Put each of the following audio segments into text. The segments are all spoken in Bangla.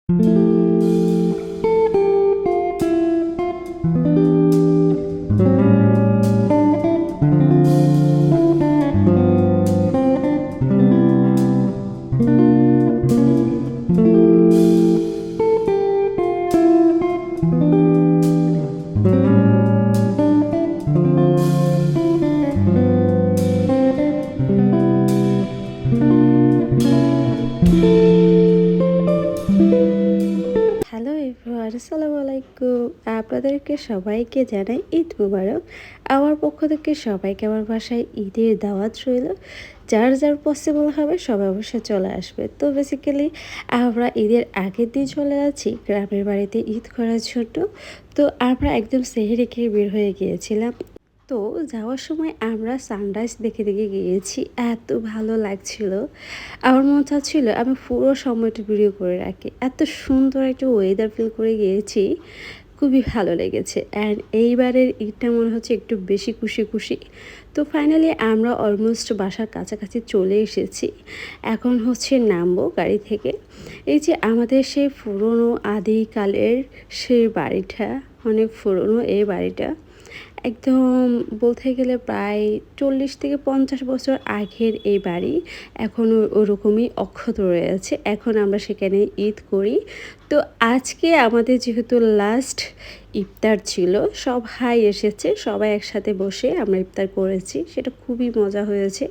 হ্যালো এভরিওয়ান, আসসালামু আলাইকুম। আপনাদেরকে সবাইকে জানাই ঈদ মুবারক। আমার পক্ষ থেকে সবাইকে আমার বাসায় ঈদের দাওয়াত রইল। যার যার পসিবল হবে সবাই অবশ্যই চলে আসবে। তো বেসিক্যালি আমরা ঈদের আগের দিন চলে যাচ্ছি গ্রামের বাড়িতে ঈদ করার জন্য। তো আমরা একদম সেহরি খেয়ে বের হয়ে গিয়েছিলাম। তো যাওয়ার সময় আমরা সানরাইজ দেখে দেখে গিয়েছি, এত ভালো লাগছিল। আমার মনে চাচ্ছিল আমি পুরো সময়টা ভিডিও করে রাখি, এত সুন্দর একটা ওয়েদার ফিল করে গিয়েছি, খুবই ভালো লেগেছে। অ্যান্ড এইবারের ঈদটা মনে হচ্ছে একটু বেশি খুশি খুশি। তো ফাইনালি আমরা অলমোস্ট বাসার কাছাকাছি চলে এসেছি। এখন হচ্ছে নামবো গাড়ি থেকে। এই যে আমাদের সেই পুরনো আদিকালের সেই বাড়িটা, অনেক পুরনো এই বাড়িটা, একদম বলতে গেলে প্রায় 40 থেকে 50 বছর আগের এই বাড়ি এখনও ওরকমই অক্ষত রয়েছে। এখন আমরা সেখানে ঈদ করি। তো আজকে আমাদের যেহেতু লাস্ট ইফতার ছিল, সবাই এসেছে, সবাই একসাথে বসে আমরা ইফতার করেছি, সেটা খুবই মজা হয়েছে।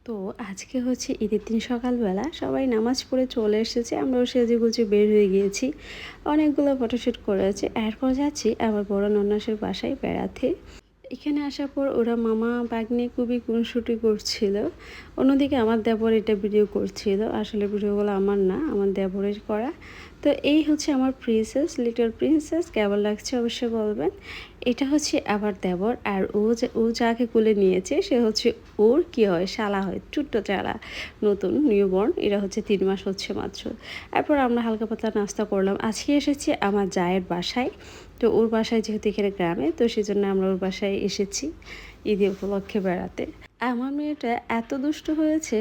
তো আজকে হচ্ছে ঈদের দিন সকালবেলা সবাই নামাজ পড়ে চলে এসেছে, আমরাও সেজে গুজে বের হয়ে গিয়েছি, অনেকগুলো ফটোশ্যুট করেছে। এরপর যাচ্ছি আমার বড় নন্নাসের বাসায় বেড়াতে। এখানে আসার পর ওরা মামা বাগনি খুবই খুনসুটি করছিল। অন্যদিকে আমার দেবর এটা ভিডিও করছিল, আসলে ভিডিওগুলো আমার না, আমার দেবরের করা। তো এই হচ্ছে আমার প্রিন্সেস, লিটল প্রিন্সেস, কেমন লাগছে অবশ্যই বলবেন। এটা হচ্ছে আবার দেবর, আর ও যাকে কোলে নিয়েছে সে হচ্ছে ওর কি হয়, শালা হয়, ছোট্ট চালা, নতুন নিউবর্ন, এরা হচ্ছে 3 মাস হচ্ছে মাত্র। এরপর আমরা হালকা পাতলা নাস্তা করলাম। আজকে এসেছি আমার জায়ের বাসায়। তো ওর বাসায় যেহেতু এখানে গ্রামে, তো সেই জন্য আমরা ওর বাসায় এসেছি ঈদের উপলক্ষে বেড়াতে। আমার মেয়েটা এত দুষ্ট হয়েছে,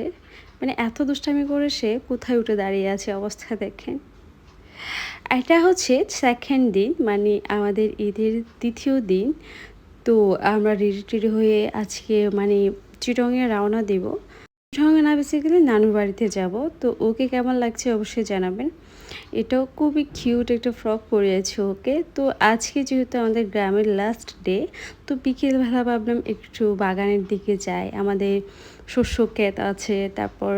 মানে এত দুষ্টামি করে সে কোথায় উঠে দাঁড়িয়ে আছে, অবস্থা দেখেন। এটা হচ্ছে সেকেন্ড দিন, মানে আমাদের ঈদের দ্বিতীয় দিন। তো আমরা রেডি টেডি হয়ে আজকে মানে চিটংয়ে রওনা দেব। চিটংয়ে না, বেসিক্যালি নানুর বাড়িতে যাব। তো ওকে কেমন লাগছে অবশ্যই জানাবেন। এটাও খুবই কিউট একটা ফ্রক পরিয়েছে ওকে। তো আজকে যেহেতু আমাদের গ্রামের লাস্ট ডে, তো বিকেলবেলা ভাবলাম একটু বাগানের দিকে যাই। আমাদের শস্য ক্ষেত আছে, তারপর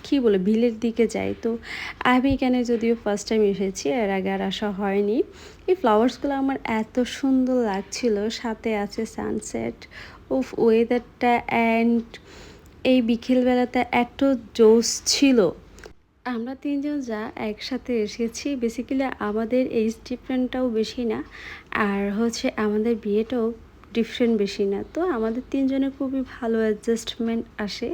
কী বলে বিলের দিকে যাই। তো আমি এখানে যদিও ফার্স্ট টাইম এসেছি, এর আগে আর আসা হয়নি। এই ফ্লাওয়ার্সগুলো আমার এত সুন্দর লাগছিল, সাথে আছে সানসেট, উফ ওয়েদারটা, অ্যান্ড এই বিকেলবেলাটা এত জোস ছিল। আমরা তিনজন যা একসাথে এসেছি, বেসিক্যালি আমাদের এইজ ডিফারেন্টটাও বেশি না, আর হচ্ছে আমাদের বিয়েটাও ডিফারেন্ট বেশি না। তো আমাদের তিনজনের খুবই ভালো অ্যাডজাস্টমেন্ট আসে।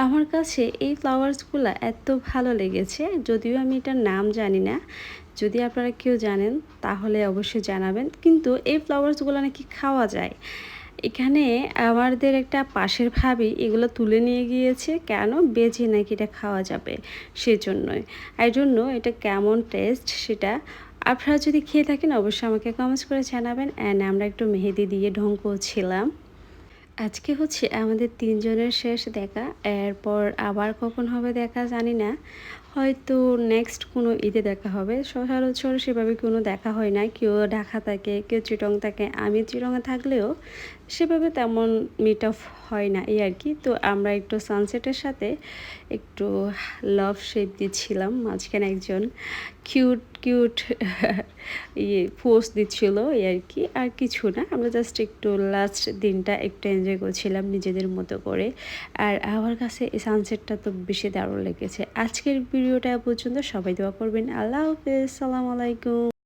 আমার কাছে এই ফ্লাওয়ার্সগুলো এত ভালো লেগেছে, যদিও আমি এটার নাম জানি না। যদি আপনারা কেউ জানেন তাহলে অবশ্যই জানাবেন। কিন্তু এই ফ্লাওয়ার্সগুলো নাকি খাওয়া যায়। এখানে আমাদের একটা পাশের ভাবি এগুলো তুলে নিয়ে গিয়েছে, কেন বেজে নাকি এটা খাওয়া যাবে, সেজন্যই। এই জন্য এটা কেমন টেস্ট সেটা আপনারা যদি খেয়ে থাকেন অবশ্যই আমাকে কমেন্টস করে জানাবেন। অ্যান্ড আমরা একটু মেহেদি দিয়ে ঢং করছিলাম। আজকে হচ্ছে আমাদের তিনজনের শেষ দেখা, এরপর আবার কখন হবে দেখা জানি না, হয়তো নেক্সট কোনো ঈদে দেখা হবে। সচরাচর সেভাবে কোনো দেখা হয় না, কেউ ঢাকা থাকে, কেউ চিটং থাকে। আমি চিটংয়ে থাকলেও সেভাবে তেমন মিট অফ হয় না, এই আর কি। তো আমরা একটু সানসেটের সাথে একটু লাভ শেপ দিচ্ছিলাম, মাঝখানে একজন কিউট কিউট পোস্ট দিচ্ছিল, এই আর কি, আর কিছু না। আমরা জাস্ট একটু লাস্ট দিনটা একটু এনজয় করছিলাম নিজেদের মতো করে। আর আমার কাছে এই সানসেটটা তো বেশি দারুণ লেগেছে। আজকের ভিডিওটা পর্যন্ত, সবাই দোয়া করবেন। আল্লাহ হাফেজ, সালাম আলাইকুম।